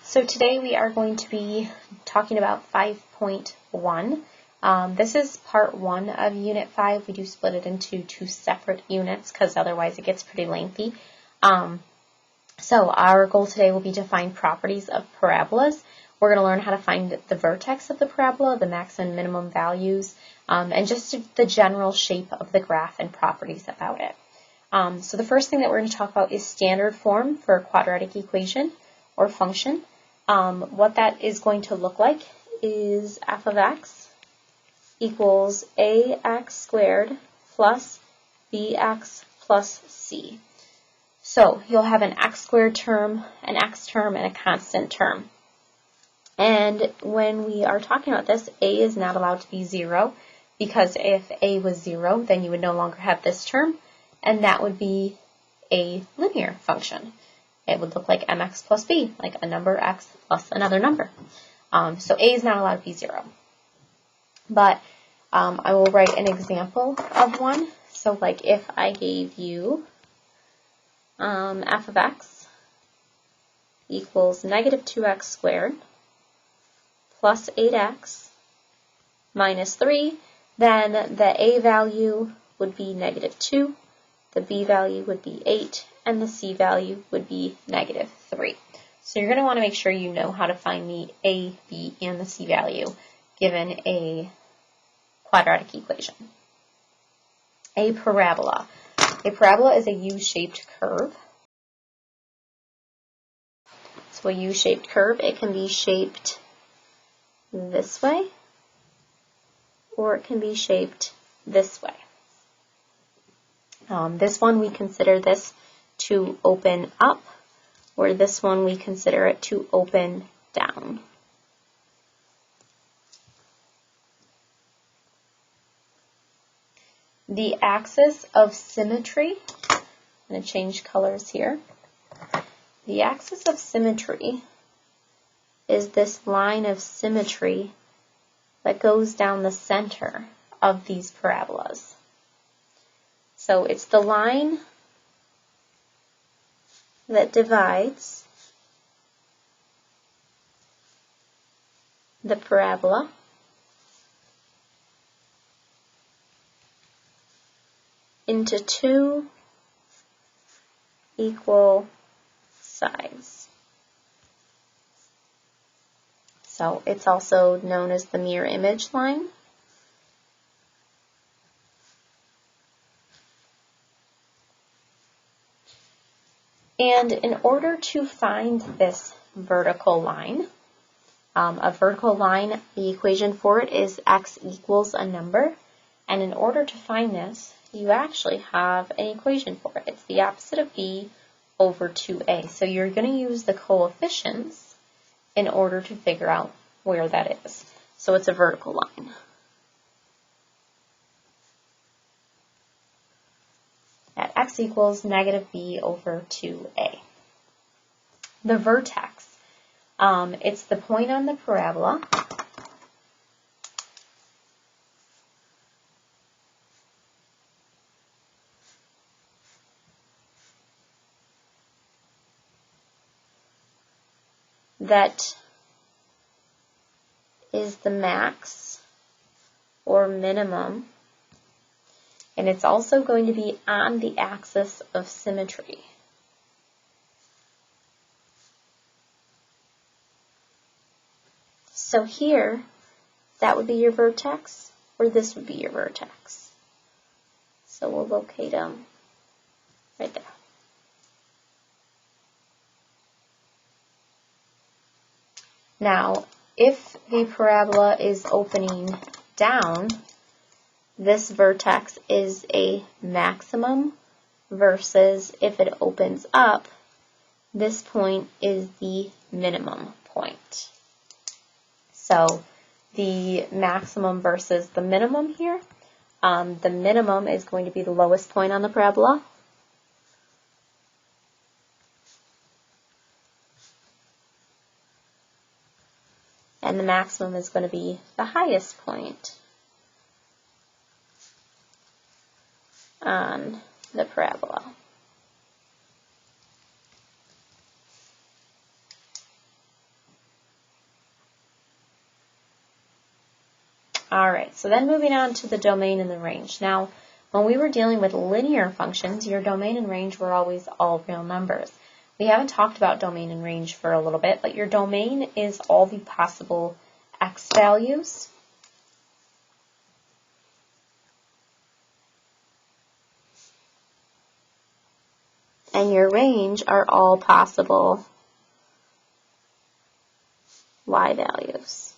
So today we are going to be talking about 5.1. This is part 1 of Unit 5. We do split it into 2 separate units because otherwise it gets pretty lengthy. So our goal today will be to find properties of parabolas. We're going to learn how to find the vertex of the parabola, the maximum and minimum values, and just the general shape of the graph and properties about it. So the first thing that we're going to talk about is standard form for a quadratic equation or function. What that is going to look like is f of x equals ax squared plus bx plus c. So you'll have an x squared term, an x term, and a constant term. And when we are talking about this, a is not allowed to be 0, because if a was 0, then you would no longer have this term, and that would be a linear function. It would look like mx plus b, like a number x plus another number. So a is not allowed to be 0. But I will write an example of one. So like if I gave you f of x equals negative 2x squared plus 8x minus 3, then the a value would be negative 2, the b value would be 8, and the c value would be negative 3. So you're going to want to make sure you know how to find the a, b, and the c value given a quadratic equation. A parabola. A parabola is a U-shaped curve. So a U-shaped curve, it can be shaped this way, or it can be shaped this way. This one we consider this to open up, or this one we consider it to open down. The axis of symmetry, I'm going to change colors here. The axis of symmetry is this line of symmetry that goes down the center of these parabolas. So it's the line that divides the parabola into 2 equal sides. So it's also known as the mirror image line. And in order to find this vertical line, the equation for it is x equals a number. And in order to find this, you actually have an equation for it. It's the opposite of b over 2a. So you're going to use the coefficients in order to figure out where that is. So it's a vertical line. At x equals negative b over 2a. The vertex, it's the point on the parabola that is the max or minimum, and it's also going to be on the axis of symmetry. So here, that would be your vertex, or this would be your vertex. So we'll locate them right there. Now, if the parabola is opening down, this vertex is a maximum, versus if it opens up, this point is the minimum point. So the maximum versus the minimum here, the minimum is going to be the lowest point on the parabola. And the maximum is going to be the highest point on the parabola. All right, so then moving on to the domain and the range. Now, when we were dealing with linear functions, your domain and range were always all real numbers. We haven't talked about domain and range for a little bit, but your domain is all the possible x values. And your range are all possible y values.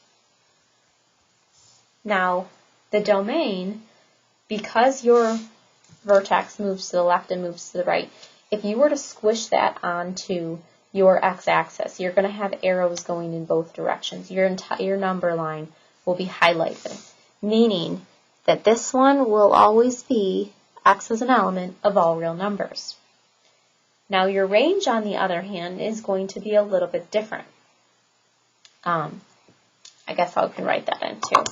Now, the domain, because your vertex moves to the left and moves to the right, if you were to squish that onto your x-axis, you're going to have arrows going in both directions. Your entire number line will be highlighted, meaning that this one will always be x as an element of all real numbers. Now, your range, on the other hand, is going to be a little bit different. I guess I can write that in too.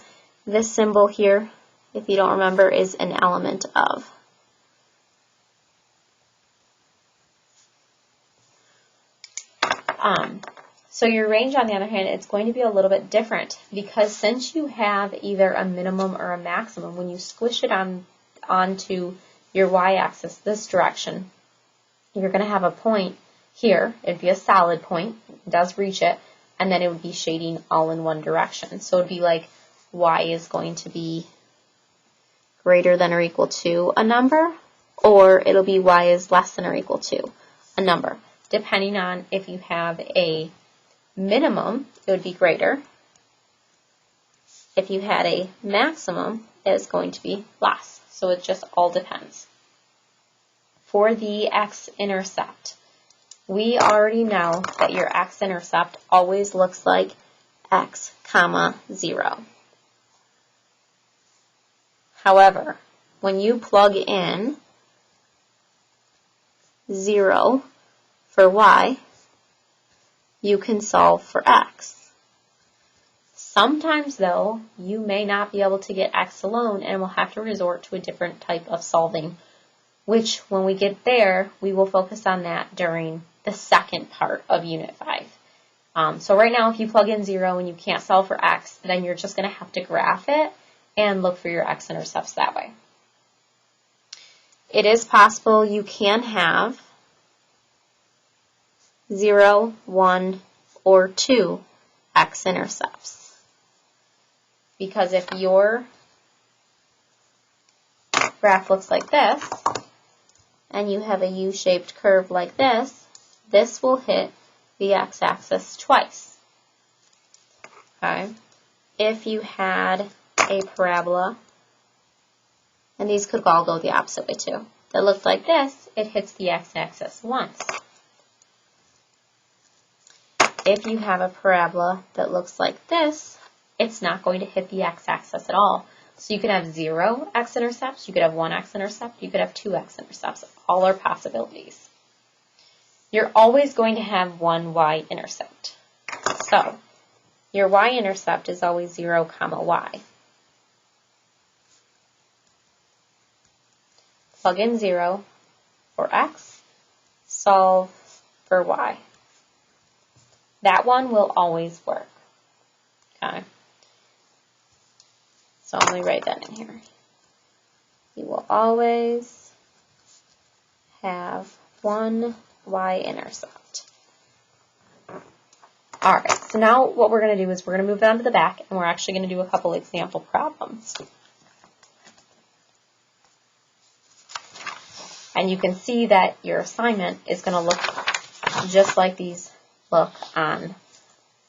This symbol here, if you don't remember, is an element of. So your range, on the other hand, it's going to be a little bit different because since you have either a minimum or a maximum, when you squish it onto your y-axis this direction, you're going to have a point here. It'd be a solid point. It does reach it. And then it would be shading all in one direction. So it would be like y is going to be greater than or equal to a number, or it'll be y is less than or equal to a number. Depending on if you have a minimum, it would be greater. If you had a maximum, it's going to be less. So it just all depends. For the x-intercept, we already know that your x-intercept always looks like x, comma, 0. However, when you plug in 0 for y, you can solve for x. Sometimes, though, you may not be able to get x alone and will have to resort to a different type of solving, which, when we get there, we will focus on that during the second part of Unit 5. So right now, if you plug in 0 and you can't solve for x, then you're just going to have to graph it and look for your x-intercepts that way. It is possible you can have 0, 1, or 2 x-intercepts. Because if your graph looks like this, and you have a U-shaped curve like this, this will hit the x-axis twice. Okay? If you had a parabola, and these could all go the opposite way too, that looked like this, it hits the x-axis once. If you have a parabola that looks like this, it's not going to hit the x-axis at all. So you could have 0 x-intercepts, you could have 1 x-intercept, you could have 2 x-intercepts. All are possibilities. You're always going to have one y-intercept. So your y-intercept is always 0, comma, y. Plug in 0 for x, solve for y. That one will always work. Okay. So let me write that in here. You will always have one y-intercept. All right, so now what we're going to do is we're going to move down to the back, and we're actually going to do a couple example problems. And you can see that your assignment is going to look just like these look on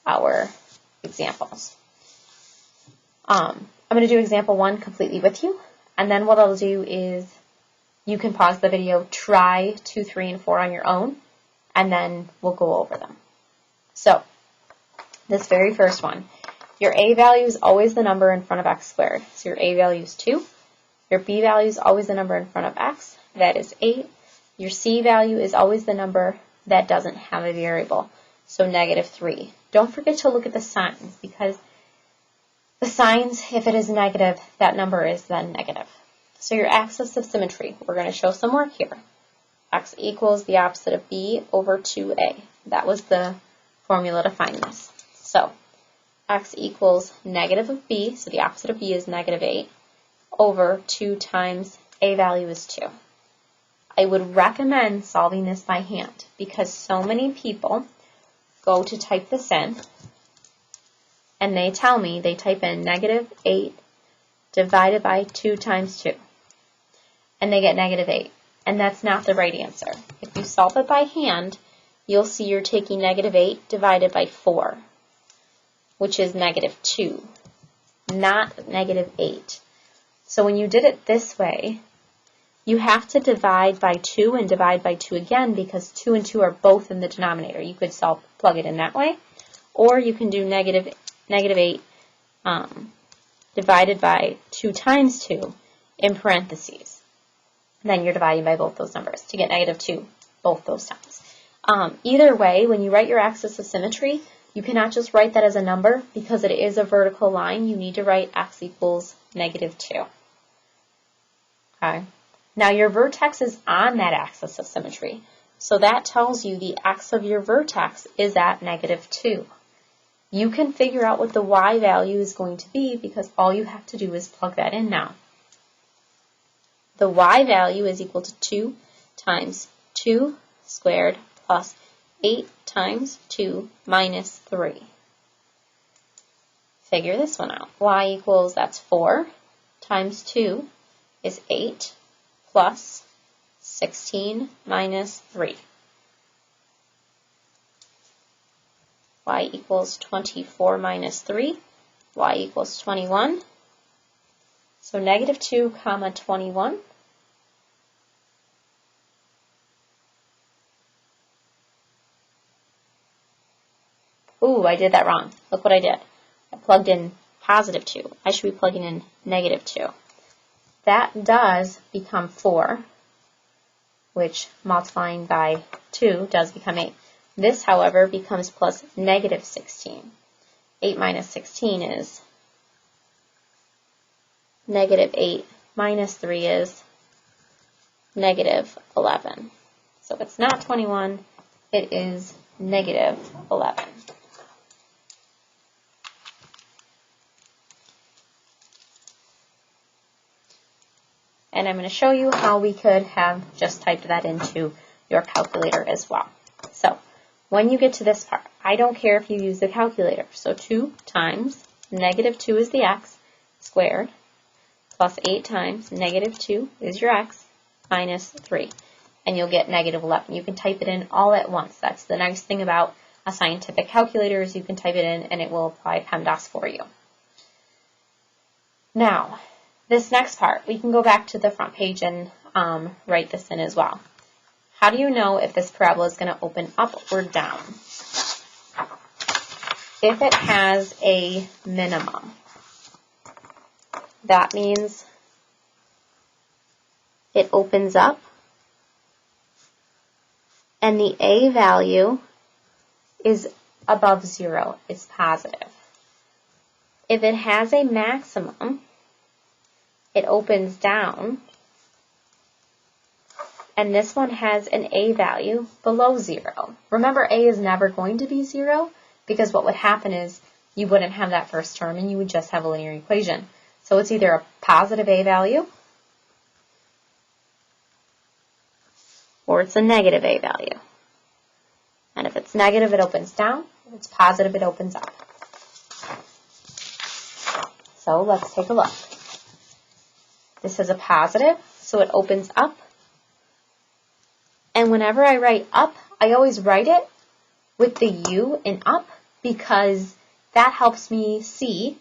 our examples. I'm going to do example 1 completely with you, and then what I'll do is you can pause the video, try 2, 3, and 4 on your own, and then we'll go over them. So, this very first one, your a value is always the number in front of x squared. So your a value is 2. Your b value is always the number in front of x. That is 8. Your c value is always the number that doesn't have a variable. So -3. Don't forget to look at the signs, because the signs, if it is negative, that number is then negative. So your axis of symmetry, we're going to show some work here. X equals the opposite of b over 2a. That was the formula to find this. So x equals negative of b, so the opposite of b is negative 8, over 2 times a value is 2. I would recommend solving this by hand because so many people go to type this in and they tell me they type in negative 8 divided by 2 times 2 and they get negative 8, and that's not the right answer. If you solve it by hand, you'll see you're taking negative 8 divided by 4, which is negative 2, not negative 8. So when you did it this way, you have to divide by 2 and divide by 2 again because 2 and 2 are both in the denominator. You could plug it in that way, or you can do negative 8 divided by 2 times 2 in parentheses. Then you're dividing by both those numbers to get negative 2 both those times. Either way, when you write your axis of symmetry, you cannot just write that as a number because it is a vertical line. You need to write x equals negative 2. Okay. Now your vertex is on that axis of symmetry, so that tells you the x of your vertex is at negative 2. You can figure out what the y value is going to be because all you have to do is plug that in now. The y value is equal to 2 times 2 squared plus 8 times 2 minus 3. Figure this one out. Y equals, that's 4 times 2 is 8 plus 16 minus 3. Y equals 24 minus 3. Y equals 21. So negative 2 comma 21. Ooh, I did that wrong. Look what I did. I plugged in positive 2. I should be plugging in negative 2. That does become 4, which multiplying by 2 does become 8. This, however, becomes plus negative 16. 8 minus 16 is negative 8 minus 3 is negative 11. So it's not 21, it is negative 11. And I'm going to show you how we could have just typed that into your calculator as well. So when you get to this part, I don't care if you use the calculator. So 2 times negative 2 is the x squared plus 8 times negative 2 is your x minus 3. And you'll get negative 11. You can type it in all at once. That's the nice thing about a scientific calculator is you can type it in and it will apply PEMDAS for you. Now, this next part, we can go back to the front page and write this in as well. How do you know if this parabola is going to open up or down? If it has a minimum, that means it opens up and the a value is above 0. It's positive. If it has a maximum, it opens down, and this one has an a value below 0. Remember, a is never going to be 0 because what would happen is you wouldn't have that first term and you would just have a linear equation. So it's either a positive a value or it's a negative a value. And if it's negative, it opens down. If it's positive, it opens up. So let's take a look. This is a positive, so it opens up. And whenever I write up, I always write it with the U in up because that helps me see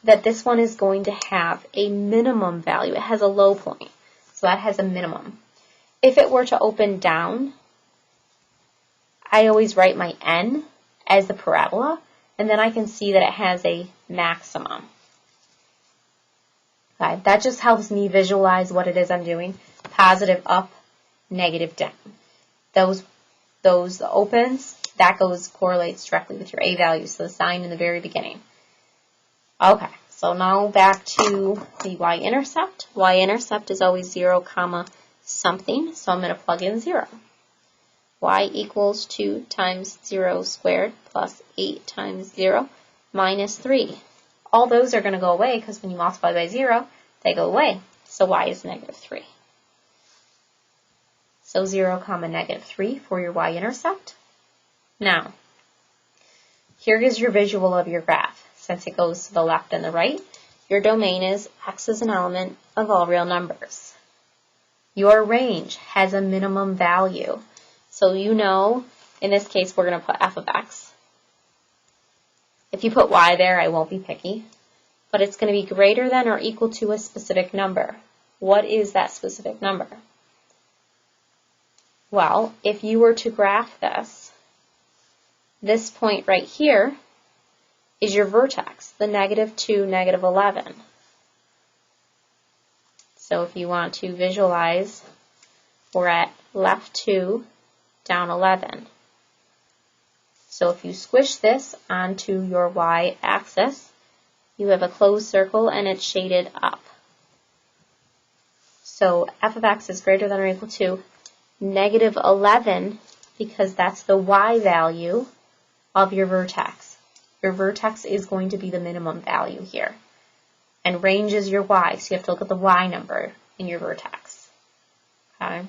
that this one is going to have a minimum value. It has a low point, so that has a minimum. If it were to open down, I always write my N as the parabola, and then I can see that it has a maximum. Okay, that just helps me visualize what it is I'm doing. Positive up, negative down. Those opens, that correlates directly with your a value, so the sign in the very beginning. Okay, so now back to the y-intercept. Y-intercept is always 0, comma something, so I'm going to plug in 0. Y equals 2 times 0 squared plus 8 times 0 minus 3. All those are going to go away because when you multiply by 0, they go away. So y is negative 3. So 0, negative 3 for your y-intercept. Now, here is your visual of your graph. Since it goes to the left and the right, your domain is x is an element of all real numbers. Your range has a minimum value. So you know, in this case, we're going to put f of x. If you put y there, I won't be picky. But it's going to be greater than or equal to a specific number. What is that specific number? Well, if you were to graph this point right here is your vertex, the negative 2, negative 11. So if you want to visualize, we're at left 2, down 11. So if you squish this onto your y-axis, you have a closed circle and it's shaded up. So f of x is greater than or equal to negative 11 because that's the y value of your vertex. Your vertex is going to be the minimum value here. And range is your y, so you have to look at the y number in your vertex. Okay.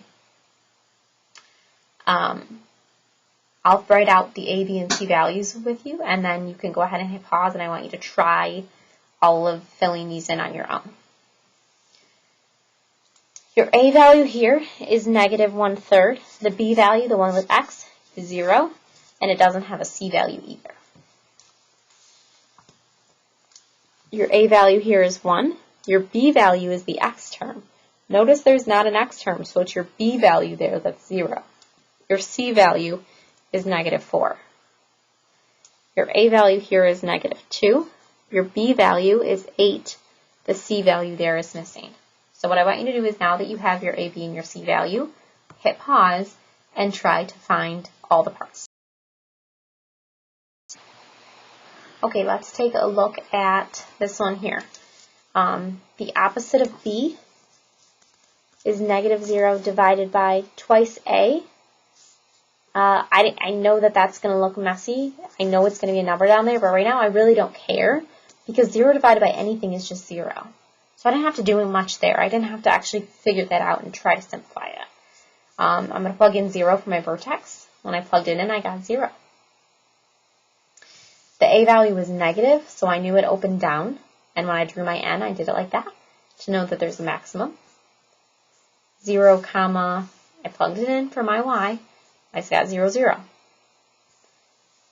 I'll write out the a, b, and c values with you, and then you can go ahead and hit pause, and I want you to try all of filling these in on your own. Your a value here is negative 1/3. The b value, the one with x, is 0, and it doesn't have a c value either. Your a value here is 1. Your b value is the x term. Notice there's not an x term, so it's your b value there that's 0. Your c value is negative 4. Your a value here is negative 2. Your b value is 8. The c value there is missing. So what I want you to do is, now that you have your a, b, and your c value, hit pause and try to find all the parts. Okay, let's take a look at this one here. The opposite of b is negative 0 divided by twice a. I know that that's going to look messy. I know it's going to be a number down there, but right now I really don't care because 0 divided by anything is just 0. So I didn't have to do much there. I didn't have to actually figure that out and try to simplify it. I'm going to plug in 0 for my vertex. When I plugged it in, I got 0. The a value was negative, so I knew it opened down. And when I drew my n, I did it like that to know that there's a maximum. 0, comma, I plugged it in for my y. I just got 0, 0.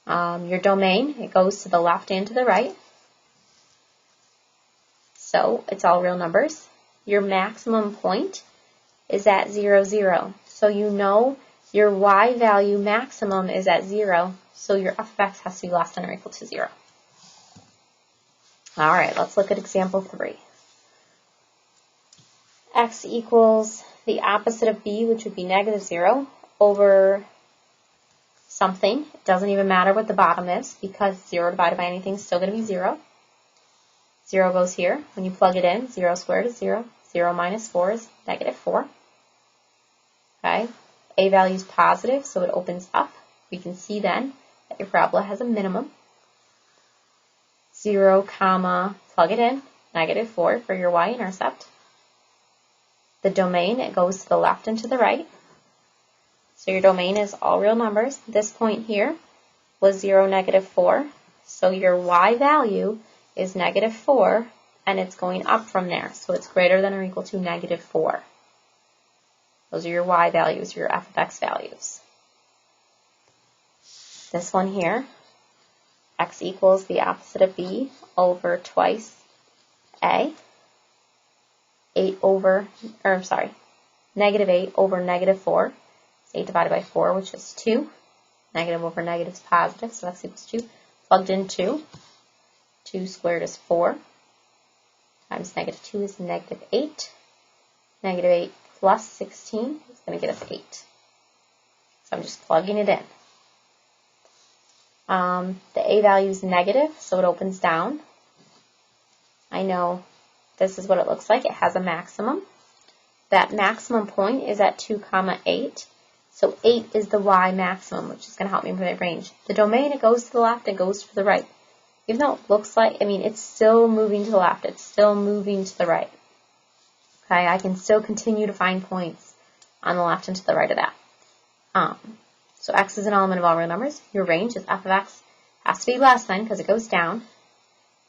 Your domain, it goes to the left and to the right. So it's all real numbers. Your maximum point is at 0, 0. So you know your y value maximum is at 0. So your f of x has to be less than or equal to 0. All right, let's look at example 3. X equals the opposite of b, which would be negative 0, over something. It doesn't even matter what the bottom is because 0 divided by anything is still going to be 0. 0 goes here. When you plug it in, 0 squared is 0. 0 minus 4 is negative 4. Okay. A value is positive, so it opens up. We can see then that your parabola has a minimum. 0, comma, plug it in, negative 4 for your y-intercept. The domain, it goes to the left and to the right. So your domain is all real numbers. This point here was 0, negative 4. So your y value is negative 4, and it's going up from there. So it's greater than or equal to negative 4. Those are your y values, your f of x values. This one here, x equals the opposite of b over twice a. Negative 8 over negative 4. It's 8 divided by 4, which is 2. Negative over negative is positive, so x equals 2. Plugged in 2. 2 squared is 4. Times negative 2 is negative 8. Negative 8 plus 16 is going to get us 8. So I'm just plugging it in. The a value is negative, so it opens down. I know this is what it looks like. It has a maximum. That maximum point is at 2, 8. So 8 is the y maximum, which is going to help me with my range. The domain, it goes to the left and goes to the right. even though it looks like, I mean, it's still moving to the left. It's still moving to the right. Okay, I can still continue to find points on the left and to the right of that. So x is an element of all real numbers. Your range is f of x has to be less than, because it goes down.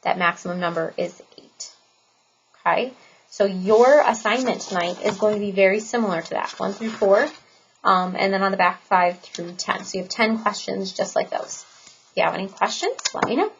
That maximum number is 8. Okay, so your assignment tonight is going to be very similar to that, 1 through 4, and then on the back 5 through 10. So you have 10 questions just like those. If you have any questions, let me know.